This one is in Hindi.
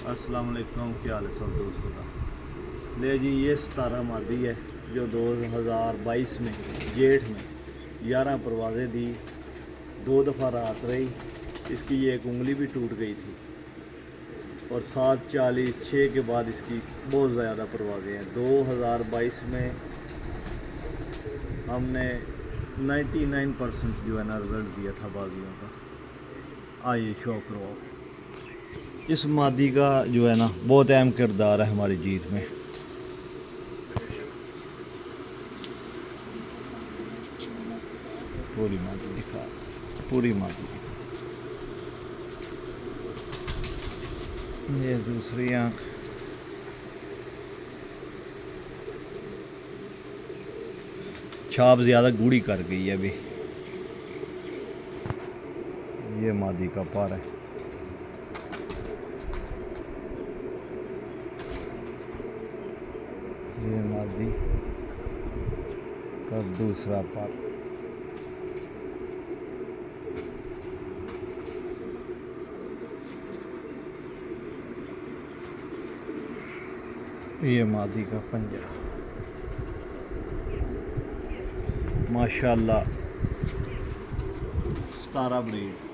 अस्सलाम वालेकुम, क्या हाल है सब दोस्तों का। ले जी, ये 17 मादी है जो 2022 में जेठ में 11 परवाज़ें दी। 2 दफ़ा रात रही। इसकी ये एक उंगली भी टूट गई थी और 7:46 के बाद इसकी बहुत ज़्यादा परवाज़ें हैं। 2022 में हमने 99% जो है ना रिज़ल्ट दिया था बाजियों का। आइए शो करवाओ। इस मादी का जो है ना बहुत अहम किरदार है हमारी जीत में। पूरी मादी दिखा, पूरी मादी दिखा। ये दूसरी आँख। छाप ज़्यादा गूढ़ी कर गई है अभी। ये मादी का पर है। ये मादी का दूसरा पर। ये मादी का पंजा। माशाल्लाह 17 ब्रीड।